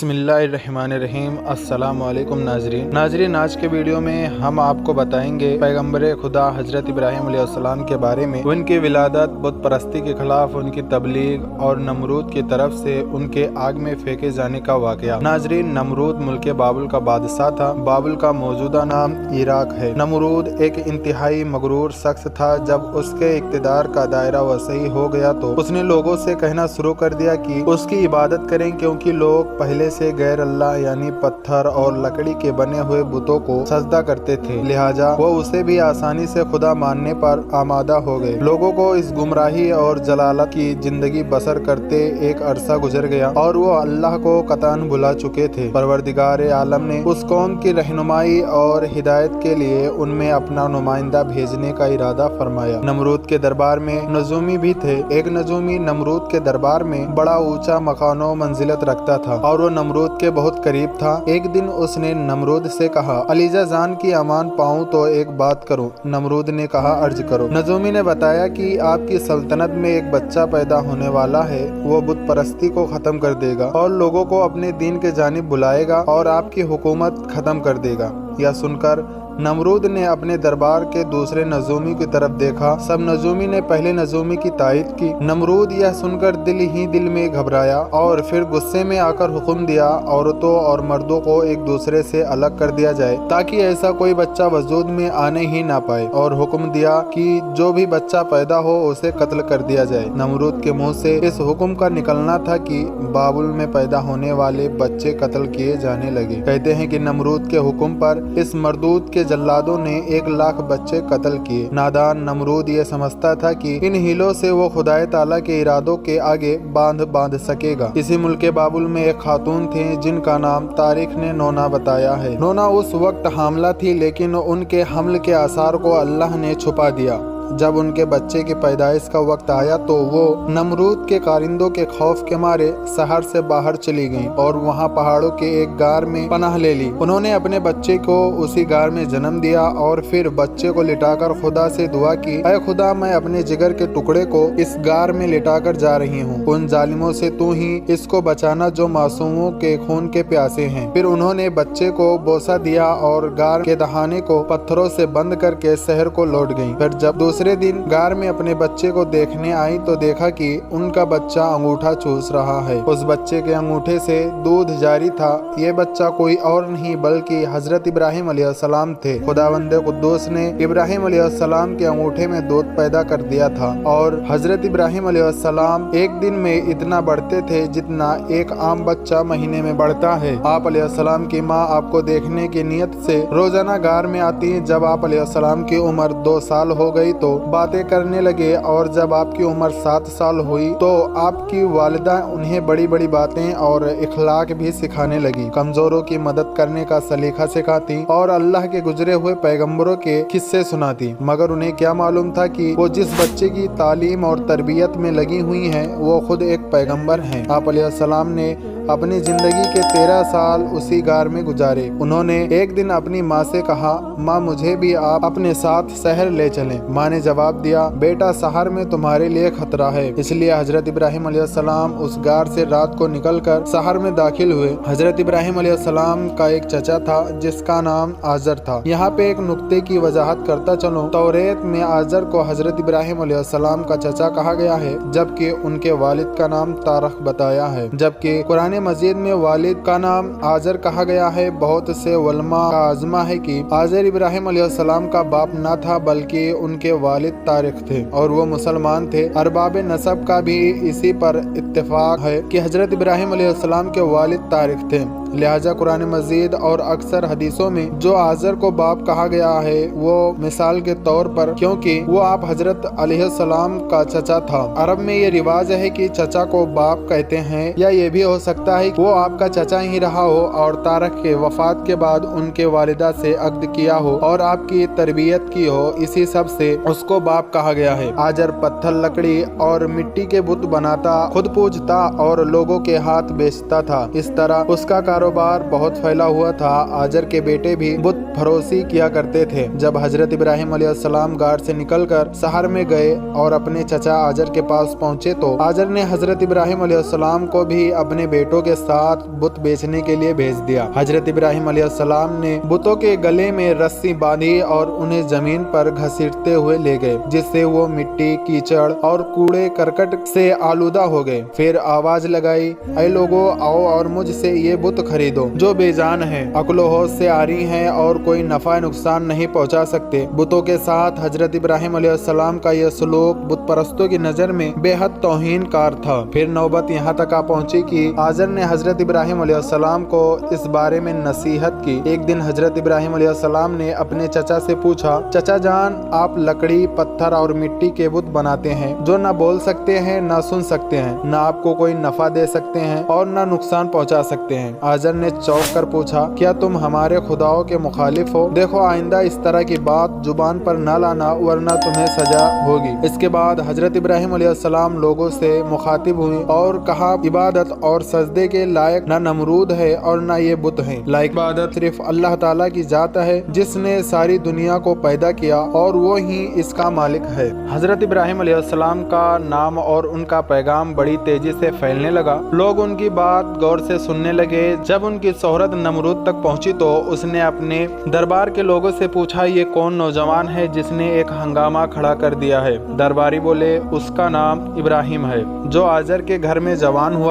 बिस्मिल्लाहिर्रहमानिर्रहीम। अस्सलाम वालेकुम नाजरीन, आज के वीडियो में हम आपको बताएंगे पैगंबर खुदा हजरत इब्राहीम अलैहिस्सलाम के बारे में, उनकी विलादत, बुत परस्ती के खिलाफ उनकी तबलीग और नमरूद की तरफ से उनके आग में फेंके जाने का वाकया। नाजरीन, नमरूद मुल्क बाबुल का बादशाह था। बाबुल का मौजूदा नाम इराक है। नमरूद एक इंतहाई मगरूर शख्स था। जब उसके इक़्तिदार का दायरा वसी हो गया तो उसने लोगों से कहना शुरू कर दिया कि उसकी इबादत करें, क्योंकि लोग पहले से गैर अल्लाह यानी पत्थर और लकड़ी के बने हुए बुतों को सजदा करते थे। लिहाजा वो उसे भी आसानी से खुदा मानने पर आमादा हो गए। लोगों को इस गुमराही और जलालत की जिंदगी बसर करते एक अरसा गुजर गया और वो अल्लाह को कतन भुला चुके थे। परवरदिगार आलम ने उस कौम की रहनुमाई और हिदायत के लिए उनमें अपना नुमाइंदा भेजने का इरादा फरमाया। नमरूद के दरबार में नजूमी भी थे। एक नजूमी नमरूद के दरबार में बड़ा ऊंचा मकानो मंजिलत रखता था और वो नमरूद के बहुत करीब था। एक दिन उसने नमरूद से कहा, अलीजा जान की अमान पाऊं तो एक बात करूं। नमरूद ने कहा, अर्ज करो। नजूमी ने बताया कि आपकी सल्तनत में एक बच्चा पैदा होने वाला है। वो बुत परस्ती को खत्म कर देगा और लोगों को अपने दीन के जानिब बुलाएगा और आपकी हुकूमत खत्म कर देगा। यह सुनकर नमरूद ने अपने दरबार के दूसरे नजूमी की तरफ देखा। सब नजूमी ने पहले नजूमी की तायद की। नमरूद यह सुनकर दिल ही दिल में घबराया और फिर गुस्से में आकर हुक्म दिया, औरतों और मर्दों को एक दूसरे से अलग कर दिया जाए ताकि ऐसा कोई बच्चा वजूद में आने ही ना पाए, और हुक्म दिया कि जो भी बच्चा पैदा हो उसे कत्ल कर दिया जाए। नमरूद के मुंह से इस हुक्म का निकलना था कि बाबुल में पैदा होने वाले बच्चे कत्ल किए जाने लगे। कहते हैं कि नमरूद के हुक्म पर इस मरदूद के जल्लादों ने 1 लाख बच्चे कत्ल किए। नादान नमरूद ये समझता था कि इन हीलों से वो खुदाए ताला के इरादों के आगे बांध सकेगा। इसी मुल्क बाबुल में एक खातून थी जिनका नाम तारीख ने नोना बताया है। नोना उस वक्त हामला थी, लेकिन उनके हमल के आसार को अल्लाह ने छुपा दिया। जब उनके बच्चे की पैदाइश का वक्त आया तो वो नमरूद के कारिंदों के खौफ के मारे शहर से बाहर चली गईं और वहाँ पहाड़ों के एक गार में पनाह ले ली। उन्होंने अपने बच्चे को उसी गार में जन्म दिया और फिर बच्चे को लिटाकर खुदा से दुआ की, ऐ खुदा, मैं अपने जिगर के टुकड़े को इस गार में लिटाकर जा रही हूँ। उन जालिमों से तू ही इसको बचाना जो मासूमों के खून के प्यासे हैं। फिर उन्होंने बच्चे को बोसा दिया और गार के दहाने को पत्थरों से बंद करके शहर को लौट गयी। फिर जब दूसरे दिन गार में अपने बच्चे को देखने आई तो देखा कि उनका बच्चा अंगूठा चूस रहा है। उस बच्चे के अंगूठे से दूध जारी था। ये बच्चा कोई और नहीं बल्कि हजरत इब्राहीम अलैहिस्सलाम थे। खुदावंद कुद्दूस ने इब्राहीम अलैहिस्सलाम के अंगूठे में दूध पैदा कर दिया था और हजरत इब्राहीम अलैहिस्सलाम एक दिन में इतना बढ़ते थे जितना एक आम बच्चा महीने में बढ़ता है। आप अलैहिस्सलाम की माँ आपको देखने की नीयत से रोजाना गार में आती। जब आप अलैहिस्सलाम की उम्र 2 साल हो गई तो बातें करने लगे और जब आपकी उम्र 7 साल हुई तो आपकी वालिदा उन्हें बड़ी बड़ी बातें और इखलाक भी सिखाने लगी। कमजोरों की मदद करने का सलीका सिखाती और अल्लाह के गुजरे हुए पैगंबरों के किस्से सुनाती। मगर उन्हें क्या मालूम था कि वो जिस बच्चे की तालीम और तरबियत में लगी हुई हैं वो खुद एक पैगंबर हैं। आप अलैहिस्सलाम ने अपनी जिंदगी के 13 साल उसी गार में गुजारे। उन्होंने एक दिन अपनी माँ से कहा, माँ, मुझे भी आप अपने साथ शहर ले चलें। माँ ने जवाब दिया, बेटा, शहर में तुम्हारे लिए खतरा है। इसलिए हजरत इब्राहीम अलैहिस्सलाम उस गार से रात को निकलकर शहर में दाखिल हुए। हजरत इब्राहीम अलैहिस्सलाम का एक चचा था जिसका नाम आजर था। यहाँ पे एक नुक्ते की वजाहत करता चलो। तौरेत में आजर को हजरत इब्राहीम अलैहिस्सलाम का चचा कहा गया है, जबकि उनके वालिद का नाम तारख बताया है। जबकि कुरान मजीद में वालिद का नाम आजर कहा गया है। बहुत से उलमा का आजमा है कि आजर इब्राहीम अलैहिस्सलाम का बाप न था बल्कि उनके वालिद तारिक थे और वो मुसलमान थे। अरबाब नसब का भी इसी पर इत्तेफाक है कि हजरत इब्राहीम अलैहिस्सलाम के वालिद तारिक थे। लिहाजा कुरान मजीद और अक्सर हदीसों में जो आजर को बाप कहा गया है वो मिसाल के तौर पर क्योंकि वो आप हजरत अलैहिस्सलाम का चचा था। अरब में ये रिवाज है कि चचा को बाप कहते हैं, या ये भी हो सकता है वो आपका चचा ही रहा हो और तारक के वफात के बाद उनके वालिदा से अक्द किया हो और आपकी तरबियत की हो। इसी सब से उसको बाप कहा गया है। आजर पत्थर, लकड़ी और मिट्टी के बुत बनाता, खुद पूजता और लोगों के हाथ बेचता था। इस तरह उसका कारोबार बहुत फैला हुआ था। आजर के बेटे भी बुत फरोशी किया करते थे। जब हजरत इब्राहिम अलैहिस्सलाम गार से निकलकर शहर में गए और अपने चचा आजर के पास पहुंचे तो आजर ने हजरत इब्राहिम अलैहिस्सलाम को भी अपने बेटों के साथ बुत बेचने के लिए भेज दिया। हजरत इब्राहिम अलैहिस्सलाम ने बुतों के गले में रस्सी बांधी और उन्हें जमीन पर घसीटते हुए ले गए, जिससे वो मिट्टी, कीचड़ और कूड़े करकट से आलूदा हो गए। फिर आवाज लगाई, ऐ लोगों, आओ और मुझसे ये बुत खरीदो जो बेजान है, अक्लो होश से आरी हैं और कोई नफा नुकसान नहीं पहुंचा सकते। बुतों के साथ हजरत इब्राहिम अलैहिस्सलाम का यह सलूक बुत परस्तों की नजर में बेहद तौहीन कार था। फिर नौबत यहाँ तक आ पहुंची कि आजर ने हजरत इब्राहिम अलैहिस्सलाम को इस बारे में नसीहत की। एक दिन हजरत इब्राहिम अलैहिस्सलाम ने अपने चचा से पूछा, चचा जान, आप लकड़ी, पत्थर और मिट्टी के बुत बनाते हैं जो न बोल सकते हैं, न सुन सकते हैं, न आपको कोई नफा दे सकते हैं और न नुकसान पहुंचा सकते हैं। आजर ने चौंक कर पूछा, क्या तुम हमारे खुदाओं के मुखालिफ हो? देखो आइंदा इस तरह की बात जुबान पर न लाना, वरना तुम्हें सजा होगी। इसके बाद हजरत इब्राहिम अलैहिस्सलाम लोगों से मुखातिब हुए और कहा, इबादत और सजदे के लायक न नमरूद है और न ये बुत है। लायक इबादत सिर्फ अल्लाह ताला की जात है जिसने सारी दुनिया को पैदा किया और वो ही इसका मालिक है। हजरत इब्राहिम अलैहिस्सलाम का नाम और उनका पैगाम बड़ी तेजी से फैलने लगा। लोग उनकी बात गौर से सुनने लगे। जब उनकी शोहरत नमरूद तक पहुंची तो उसने अपने दरबार के लोगों से पूछा, ये कौन नौजवान है जिसने एक हंगामा खड़ा कर दिया है? दरबारी बोले, उसका नाम इब्राहिम है जो आजर के घर में जवान हुआ।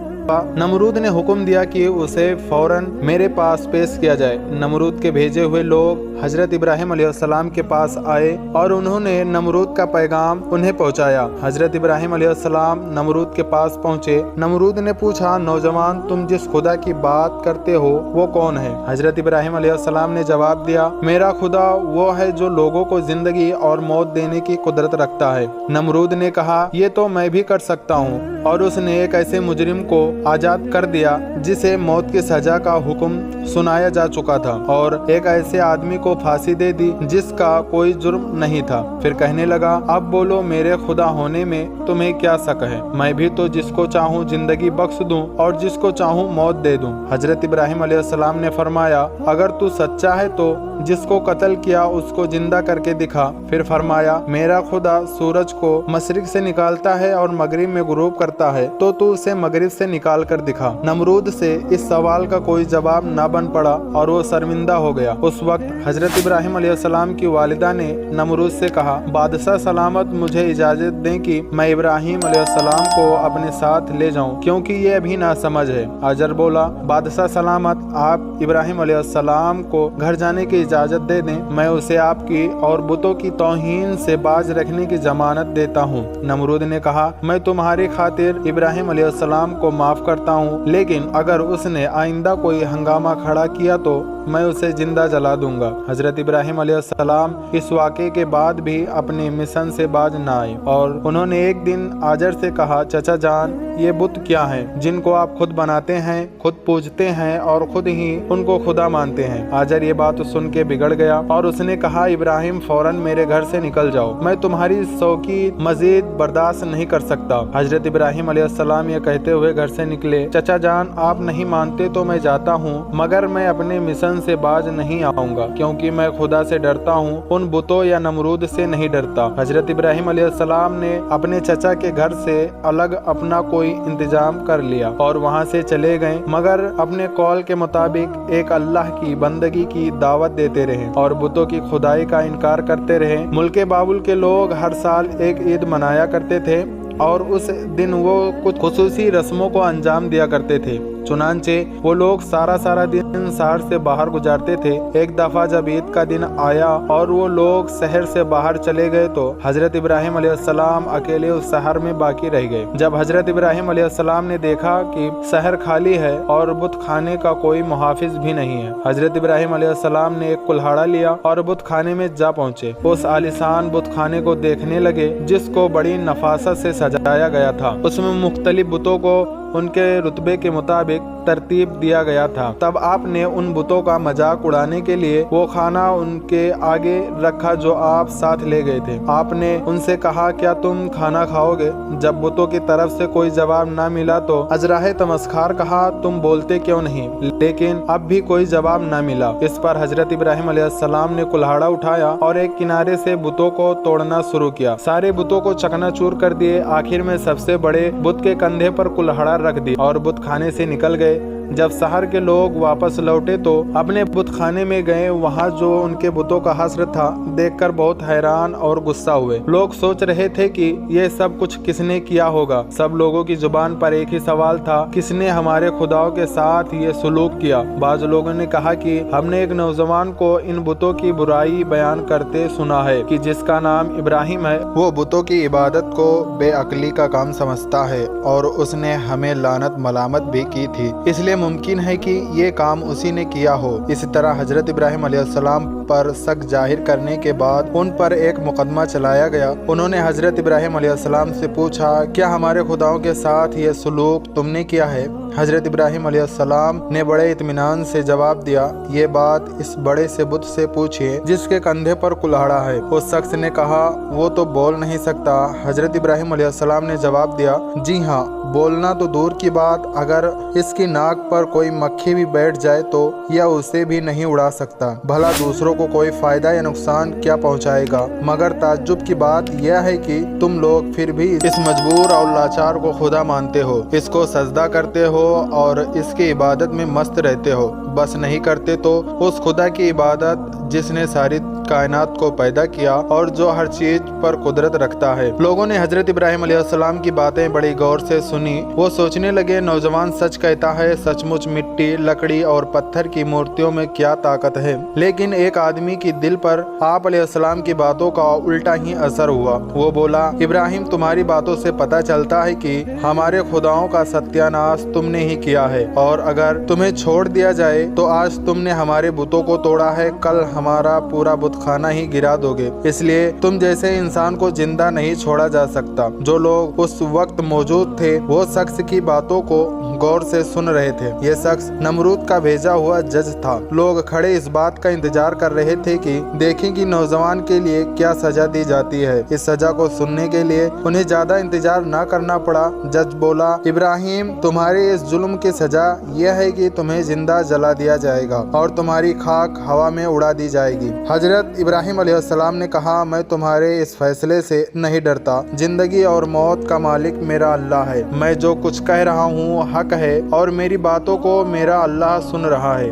नमरूद ने हुक्म दिया कि उसे फौरन मेरे पास पेश किया जाए। नमरूद के भेजे हुए लोग हजरत इब्राहिम अलैहिस्सलाम के पास आए और उन्होंने नमरूद का पैगाम उन्हें पहुंचाया। हजरत इब्राहिम अलैहिस्सलाम नमरूद के पास पहुंचे। नमरूद ने पूछा, नौजवान, तुम जिस खुदा की बात करते हो वो कौन है? हजरत इब्राहिम अलैहिस्सलाम ने जवाब दिया, मेरा खुदा वो है जो लोगों को जिंदगी और मौत देने की कुदरत रखता है। नमरूद ने कहा, ये तो मैं भी कर सकता हूँ। और उसने एक ऐसे मुजरिम को आजाद कर दिया जिसे मौत की सजा का हुक्म सुनाया जा चुका था और एक ऐसे आदमी को फांसी दे दी जिसका कोई जुर्म नहीं था। फिर कहने लगा, अब बोलो, मेरे खुदा होने में तुम्हें क्या शक है? मैं भी तो जिसको चाहूँ जिंदगी बख्श दूं और जिसको चाहूँ मौत दे दूं। हजरत इब्राहिम अलैहिस्सलाम ने फरमाया, अगर तू सच्चा है तो जिसको कत्ल किया उसको जिंदा करके दिखा। फिर फरमाया, मेरा खुदा सूरज को मशरिक से निकालता है और मगरिब में गुरूब करता है, तो तू उसे मगरिब से निकाल कर दिखा। नमरूद से इस सवाल का कोई जवाब न बन पड़ा और वो शर्मिंदा हो गया। उस वक्त हजरत इब्राहिम अलैहिस्सलाम की वालिदा ने नमरूद से कहा, बादशाह सलामत, मुझे इजाजत दें कि मैं इब्राहिम अलैहिस्सलाम को अपने साथ ले जाऊं, क्योंकि ये अभी ना समझ है। आजर बोला, बादशाह सलामत, आप इब्राहिम अलैहिस्सलाम को घर जाने की इजाजत दे दें, मैं उसे आपकी और बुतों की तौहीन से बाज रखने की जमानत देता हूँ। नमरूद ने कहा, मैं तुम्हारी खातिर इब्राहिम अलैहिस्सलाम को माफ करता हूँ, लेकिन अगर उसने आइंदा कोई हंगामा खड़ा किया तो मैं उसे जिंदा जला दूंगा। हजरत इब्राहिम अलैहिस्सलाम इस वाक़े के बाद भी अपने मिशन से बाज न आए और उन्होंने एक दिन आजर से कहा, चचा जान, ये बुत क्या हैं जिनको आप खुद बनाते हैं, खुद पूजते हैं और खुद ही उनको खुदा मानते हैं? आजर ये बात सुन के बिगड़ गया और उसने कहा, इब्राहिम, फौरन मेरे घर से निकल जाओ, मैं तुम्हारी शौकी मजीद बर्दाश्त नहीं कर सकता। हजरत इब्राहिम अलैहिस्सलाम ये कहते हुए घर से निकले। चचा जान, आप नहीं मानते तो मैं जाता हूँ, मगर मैं अपने मिशन से बाज नहीं आऊंगा, क्योंकि मैं खुदा से डरता हूँ, उन बुतों या नमरूद से नहीं डरता। हजरत इब्राहिम अलैहिस्सलाम ने अपने चचा के घर से अलग अपना कोई इंतजाम कर लिया और वहाँ से चले गए, मगर अपने कौल के मुताबिक एक अल्लाह की बंदगी की दावत देते रहे और बुतों की खुदाई का इनकार करते रहे। मुल्के बाबुल के लोग हर साल एक ईद मनाया करते थे और उस दिन वो कुछ खुसूसी रस्मों को अंजाम दिया करते थे। चुनांचे वो लोग सारा दिन शहर से बाहर गुजारते थे। एक दफा जब ईद का दिन आया और वो लोग शहर से बाहर चले गए तो हजरत इब्राहिम अलैहिस्सलाम अकेले उस शहर में बाकी रह गए। जब हजरत इब्राहिम अलैहिस्सलाम ने देखा कि शहर खाली है और बुत खाने का कोई मुहाफिज भी नहीं है, हजरत इब्राहिम अलैहिस्सलाम ने एक कुल्हाड़ा लिया और बुत खाने में जा पहुँचे। उस आलिशान बुत खाने को देखने लगे जिसको बड़ी नफासत से सजाया गया था। उसमें मुख्तलिफ बुतों को उन के रुतबे के मुताबिक तरतीब दिया गया था। तब आपने उन बुतों का मजाक उड़ाने के लिए वो खाना उनके आगे रखा जो आप साथ ले गए थे। आपने उनसे कहा, क्या तुम खाना खाओगे? जब बुतों की तरफ से कोई जवाब न मिला तो अजराह तमस्खार कहा, तुम बोलते क्यों नहीं? लेकिन अब भी कोई जवाब न मिला। इस पर हजरत इब्राहिम अलैहिस्सलाम ने कुल्हाड़ा उठाया और एक किनारे से बुतों को तोड़ना शुरू किया। सारे बुतों को चकनाचूर कर दिए। आखिर में सबसे बड़े बुत के कंधे पर कुल्हाड़ा रख दिया और बुत खाने से निकल गए। जब शहर के लोग वापस लौटे तो अपने बुत खाने में गए। वहाँ जो उनके बुतों का हस्र था देखकर बहुत हैरान और गुस्सा हुए। लोग सोच रहे थे कि ये सब कुछ किसने किया होगा। सब लोगों की जुबान पर एक ही सवाल था, किसने हमारे खुदाओं के साथ ये सलूक किया? बाज लोगों ने कहा कि हमने एक नौजवान को इन बुतों की बुराई बयान करते सुना है कि जिसका नाम इब्राहिम है, वो बुतों की इबादत को बेअक्ली का काम समझता है और उसने हमें लानत मलामत भी की थी, इसलिए मुमकिन है कि ये काम उसी ने किया हो। इसी तरह हजरत इब्राहिम अलैहिस्सलाम पर शक जाहिर करने के बाद उन पर एक मुकदमा चलाया गया। उन्होंने हजरत इब्राहिम अलैहिस्सलाम से पूछा, क्या हमारे खुदाओं के साथ ये सलूक तुमने किया है? हजरत इब्राहिम अलैहिस्सलाम ने बड़े इत्मीनान से जवाब दिया, ये बात इस बड़े से बुत से पूछिए जिसके कंधे पर कुल्हाड़ा है। उस शख्स ने कहा, वो तो बोल नहीं सकता। हजरत इब्राहिम अलैहिस्सलाम ने जवाब दिया, जी हाँ, बोलना तो दूर की बात, अगर इसकी नाक पर कोई मक्खी भी बैठ जाए तो यह उसे भी नहीं उड़ा सकता। भला दूसरों को कोई फायदा या नुकसान क्या पहुंचाएगा? मगर ताज्जुब की बात यह है कि तुम लोग फिर भी इस मजबूर और लाचार को खुदा मानते हो, इसको सजदा करते हो और इसकी इबादत में मस्त रहते हो। बस नहीं करते तो उस खुदा की इबादत जिसने सारी कायनात को पैदा किया और जो हर चीज पर कुदरत रखता है। लोगों ने हजरत इब्राहिम अलैहिस्सलाम की बातें बड़ी गौर से सुनी। वो सोचने लगे, नौजवान सच कहता है, सचमुच मिट्टी, लकड़ी और पत्थर की मूर्तियों में क्या ताकत है। लेकिन एक आदमी की दिल पर आप अलैहिस्सलाम की बातों का उल्टा ही असर हुआ। वो बोला, इब्राहिम, तुम्हारी बातों से पता चलता है कि हमारे खुदाओं का सत्यानाश तुमने ही किया है, और अगर तुम्हें छोड़ दिया जाए तो आज तुमने हमारे बुतों को तोड़ा है, कल हमारा पूरा बुत खाना ही गिरा दोगे। इसलिए तुम जैसे इंसान को जिंदा नहीं छोड़ा जा सकता। जो लोग उस वक्त मौजूद थे वो शख्स की बातों को गौर से सुन रहे थे। ये शख्स नमरूद का भेजा हुआ जज था। लोग खड़े इस बात का इंतजार कर रहे थे कि देखें कि नौजवान के लिए क्या सजा दी जाती है। इस सजा को सुनने के लिए उन्हें ज्यादा इंतजार न करना पड़ा। जज बोला, इब्राहिम, तुम्हारे इस जुल्म की सजा यह है कि तुम्हें जिंदा जला दिया जाएगा और तुम्हारी खाक हवा में उड़ा दी जाएगी। हजरत इब्राहिम अलैहिस्सलाम ने कहा, मैं तुम्हारे इस फैसले से नहीं डरता। जिंदगी और मौत का मालिक मेरा अल्लाह है। मैं जो कुछ कह रहा हूँ हक है और मेरी बातों को मेरा अल्लाह सुन रहा है।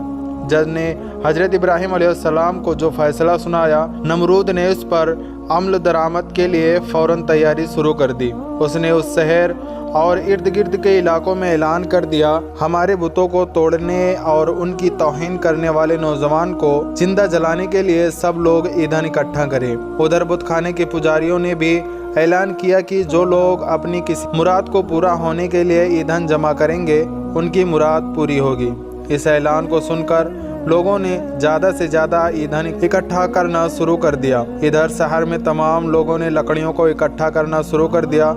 जज ने हजरत इब्राहिम अलैहिस्सलाम को जो फैसला सुनाया, नमरूद ने उस पर अमल दरामद के लिए फौरन तैयारी शुरू कर दी। उसने उस शहर और इर्द गिर्द के इलाकों में ऐलान कर दिया, हमारे बुतों को तोड़ने और उनकी तौहीन करने वाले नौजवान को जिंदा जलाने के लिए सब लोग ईंधन इकट्ठा करें। उधर बुत खाने के पुजारियों ने भी ऐलान किया कि जो लोग अपनी किसी मुराद को पूरा होने के लिए ईंधन जमा करेंगे उनकी मुराद पूरी होगी। इस ऐलान को सुनकर लोगों ने ज्यादा से ज्यादा ईंधन इकट्ठा करना शुरू कर दिया। इधर शहर में तमाम लोगों ने लकड़ियों को इकट्ठा करना शुरू कर दिया।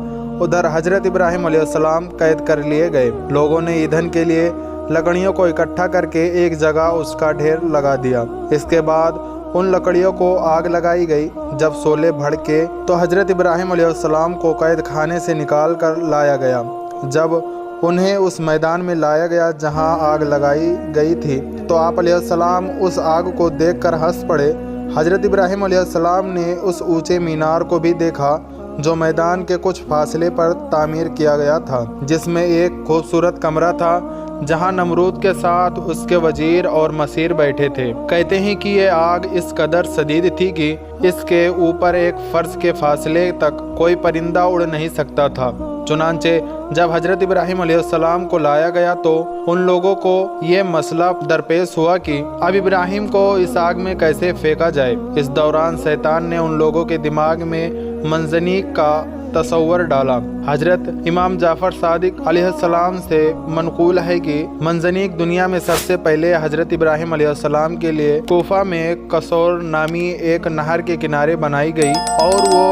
उधर हजरत इब्राहिम अलैहिस्सलाम कैद कर लिए गए। लोगों ने ईंधन के लिए लकड़ियों को इकट्ठा करके एक जगह उसका ढेर लगा दिया। इसके बाद उन लकड़ियों को आग लगाई गई। जब शोले भड़के तो हजरत इब्राहिम अलैहिस्सलाम को कैद खाने से निकाल कर लाया गया। जब उन्हें उस मैदान में लाया गया जहां आग लगाई गई थी तो आप अलैहिस्सलाम उस आग को देखकर हंस पड़े। हजरत इब्राहिम अलैहिस्सलाम ने उस ऊंचे मीनार को भी देखा जो मैदान के कुछ फासले पर तामीर किया गया था, जिसमें एक खूबसूरत कमरा था जहां नमरूद के साथ उसके वजीर और मसीर बैठे थे। कहते हैं कि ये आग इस कदर शदीद थी कि इसके ऊपर एक फर्श के फासले तक कोई परिंदा उड़ नहीं सकता था। चुनांचे जब हजरत इब्राहिम अलैहिस्सलाम को लाया गया तो उन लोगों को ये मसला दरपेश हुआ कि अब इब्राहिम को इस आग में कैसे फेंका जाए। इस दौरान शैतान ने उन लोगों के दिमाग में मंजनीक का तस्वर डाला। हजरत इमाम जाफर सादिक अलैहिस्सलाम से मनकूल है कि मंजनीक दुनिया में सबसे पहले हजरत इब्राहिम अलैहिस्सलाम के लिए कोफा में कसौर नामी एक नहर के किनारे बनाई गई और वो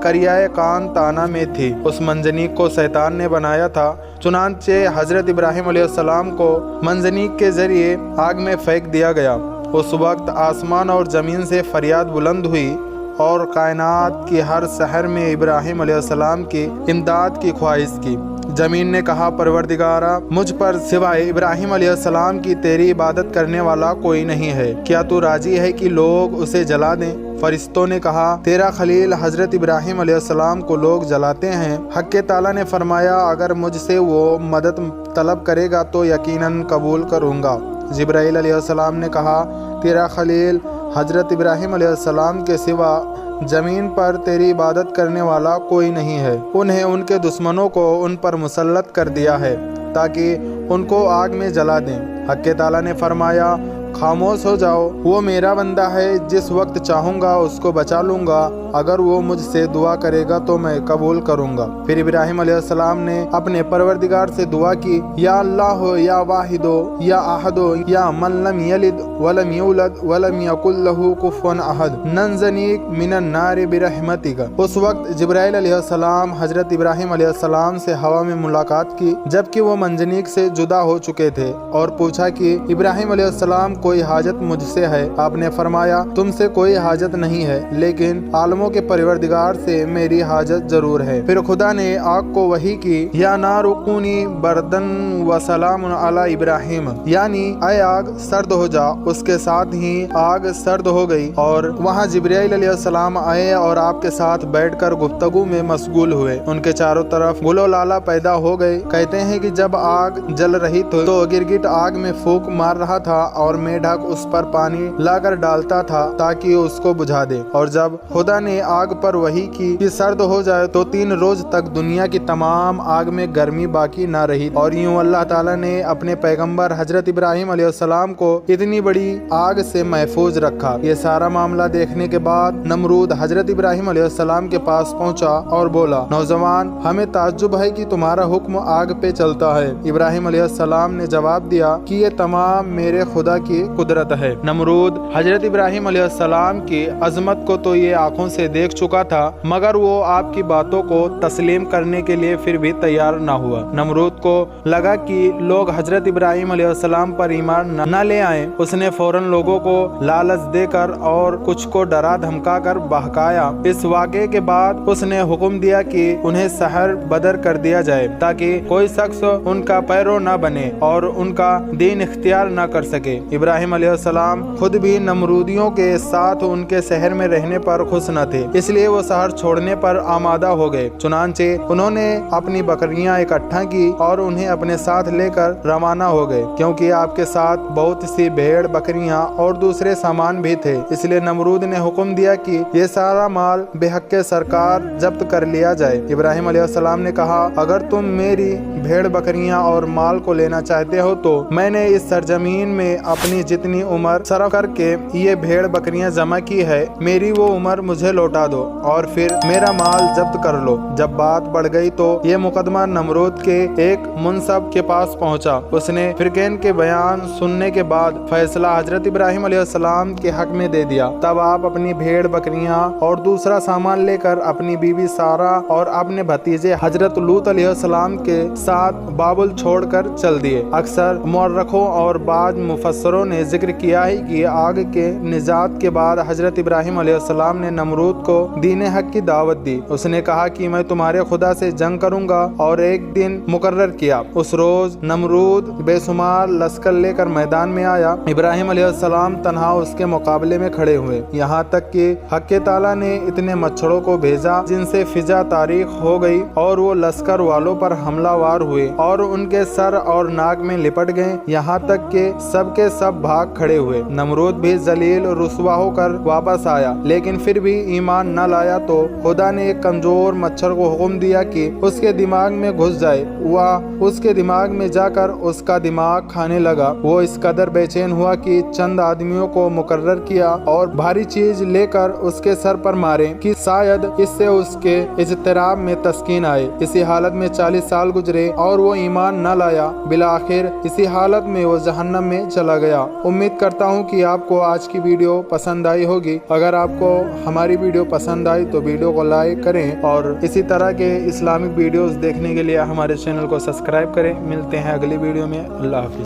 करियाए कान ताना में थी। उस मंजनीक को शैतान ने बनाया था। चुनांचे हजरत इब्राहिम अलैहिस्सलाम को मंजनीक के जरिए आग में फेंक दिया गया। उस वक्त आसमान और ज़मीन से फरियाद बुलंद हुई और कायनात की हर शहर में इब्राहिम अलैहिस्सलाम की इमदाद की ख्वाहिश की। ज़मीन ने कहा, परवरदिगारा, मुझ पर सिवाय इब्राहिम अलैहिस्सलाम की तेरी इबादत करने वाला कोई नहीं है। क्या तू राजी है कि लोग उसे जला दें? फरिश्तों ने कहा, तेरा खलील हजरत इब्राहिम अलैहिस्सलाम को लोग जलाते हैं। हक़ ताला ने फरमाया, अगर मुझसे वो मदद तलब करेगा तो यकीनन कबूल करूँगा। जिब्राइल अलैहिस्सलाम ने कहा, तेरा खलील हजरत इब्राहिम अलैहिस्सलाम के सिवा ज़मीन पर तेरी इबादत करने वाला कोई नहीं है। उन्हें उनके दुश्मनों को उन पर मुसल्लत कर दिया है ताकि उनको आग में जला दें। हक़ ताला ने फरमाया, खामोश हो जाओ, वो मेरा बंदा है, जिस वक्त चाहूँगा उसको बचा लूँगा। अगर वो मुझसे दुआ करेगा तो मैं कबूल करूँगा। फिर इब्राहिम अलैहिस्सलाम ने अपने परवरदिगार से दुआ की, या अल्लाह हो, या वाहिदो, या अहदो, या मन लम यलिद वलम यूलद वलम यकुल लहू कुफुवन अहद, नंजनीक मिनन नार बिरहमतिका। उस वक्त जिब्राइल अलैहिस्सलाम हजरत इब्राहिम अलैहिस्सलाम से हवा में मुलाकात की, जबकि वो मंजनीक से जुदा हो चुके थे, और पूछा कि इब्राहिम अलैहिस्सलाम, कोई हाजत मुझसे है? आपने फरमाया, तुमसे कोई हाजत नहीं है, लेकिन आलमों के परवरदिगार से मेरी हाजत जरूर है। फिर खुदा ने आग को वही की, या नारुकूनी बर्दन व सलाम अला इब्राहिम, यानी ऐ आग सर्द हो जा। उसके साथ ही आग सर्द हो गई और वहाँ जिब्राइल अलैहिस्सलाम आए और आपके साथ बैठकर गुफ्तगू में मशगूल हुए। उनके चारों तरफ गुलो लाला पैदा हो गए। कहते हैं कि जब आग जल रही तो गिरगिट आग में फूंक मार रहा था और मेढक उस पर पानी लाकर डालता था ताकि उसको बुझा दे। और जब खुदा ने आग पर वही की कि सर्द हो जाए तो 3 रोज तक दुनिया की तमाम आग में गर्मी बाकी ना रही। और यूं अल्लाह ताला ने अपने पैगंबर हजरत इब्राहिम अलैहिस्सलाम को इतनी बड़ी आग से महफूज रखा। ये सारा मामला देखने के बाद नमरूद हजरत इब्राहिम अलैहिस्सलाम के पास पहुंचा और बोला, नौजवान, हमें ताज्जुब है कि तुम्हारा हुक्म आग पे चलता है। इब्राहिम अलैहिस्सलाम ने जवाब दिया कि ये तमाम मेरे खुदा की कुदरत है। नमरूद हजरत इब्राहिम अलैहिस्सलाम की अजमत को तो ये आंखों से देख चुका था, मगर वो आपकी बातों को तस्लीम करने के लिए फिर भी तैयार ना हुआ। नमरूद को लगा कि लोग हजरत इब्राहिम अलैहिस्सलाम पर ईमान न ले आए। उसने फौरन लोगों को लालच देकर और कुछ को डरा धमका कर बहकाया। इस वाक़े के बाद उसने हुक्म दिया कि उन्हें शहर बदर कर दिया जाए ताकि कोई शख्स उनका पैरो न बने और उनका दीन इख्तियार न कर सके। इब्राहिम अलैहिस्सलाम खुद भी नमरूदियों के साथ उनके शहर में रहने पर खुश न थे, इसलिए वो शहर छोड़ने पर आमादा हो गए। चुनांचे उन्होंने अपनी बकरियां इकट्ठा की और उन्हें अपने साथ लेकर रवाना हो गए, क्योंकि आपके साथ बहुत सी भेड़, बकरियां और दूसरे सामान भी थे। इसलिए नमरूद ने हुक्म दिया कि ये सारा माल बेहक्के सरकार जब्त कर लिया जाए। इब्राहिम अलैहिस्सलाम ने कहा, अगर तुम मेरी भेड़, बकरियां और माल को लेना चाहते हो तो मैंने इस सरजमीन में अपनी जितनी उम्र सरफ करके ये भेड़ बकरियां जमा की है, मेरी वो उम्र मुझे लौटा दो और फिर मेरा माल जब्त कर लो। जब बात बढ़ गई तो ये मुकदमा नमरूद के एक मुनसब के पास पहुंचा। उसने फिरकैन के बयान सुनने के बाद फैसला हजरत इब्राहिम अलैहिस्सलाम के हक में दे दिया। तब आप अपनी भेड़, बकरियां और दूसरा सामान लेकर अपनी बीवी सारा और अपने भतीजे हजरत लूत अलैहिस्सलाम के साथ बाबुल छोड़कर चल दिए। अक्सर मुअर्रखों और बाज मुफस्सरों ने जिक्र किया है कि आग के निजात के बाद हजरत इब्राहिम अलैहिस्सलाम ने नमरूद को दीन हक की दावत दी। उसने कहा कि मैं तुम्हारे खुदा से जंग करूंगा और एक दिन मुकर्रर किया। उस रोज नमरूद बेशुमार लश्कर लेकर मैदान में आया। इब्राहिम अलैहिस्सलाम तन्हा उसके मुकाबले में खड़े हुए, यहाँ तक कि हक़ ताला ने इतने मच्छरों को भेजा जिनसे फिजा तारीख हो गई और वो लश्कर वालों पर हमलावार हुए और उनके सर और नाक में लिपट गए, यहाँ तक कि सबके सब भाग खड़े हुए। नमरूद भी जलील रुसवा होकर वापस आया, लेकिन फिर भी ईमान न लाया तो खुदा ने एक कमजोर मच्छर को हुक्म दिया कि उसके दिमाग में घुस जाए। वह उसके दिमाग में जाकर उसका दिमाग खाने लगा। वो इस कदर बेचैन हुआ कि चंद आदमियों को मुकर्रर किया और भारी चीज लेकर उसके सर पर मारे कि शायद इससे उसके इज़्तिराब में तस्कीन आए। इसी हालत में 40 साल गुजरे और वो ईमान न लाया। बिलाखिर इसी हालत में वो जहन्नम में चला गया। किया। उम्मीद करता हूँ कि आपको आज की वीडियो पसंद आई होगी। अगर आपको हमारी वीडियो पसंद आई तो वीडियो को लाइक करें और इसी तरह के इस्लामिक वीडियोस देखने के लिए हमारे चैनल को सब्सक्राइब करें। मिलते हैं अगली वीडियो में। अल्लाह हाफिज़।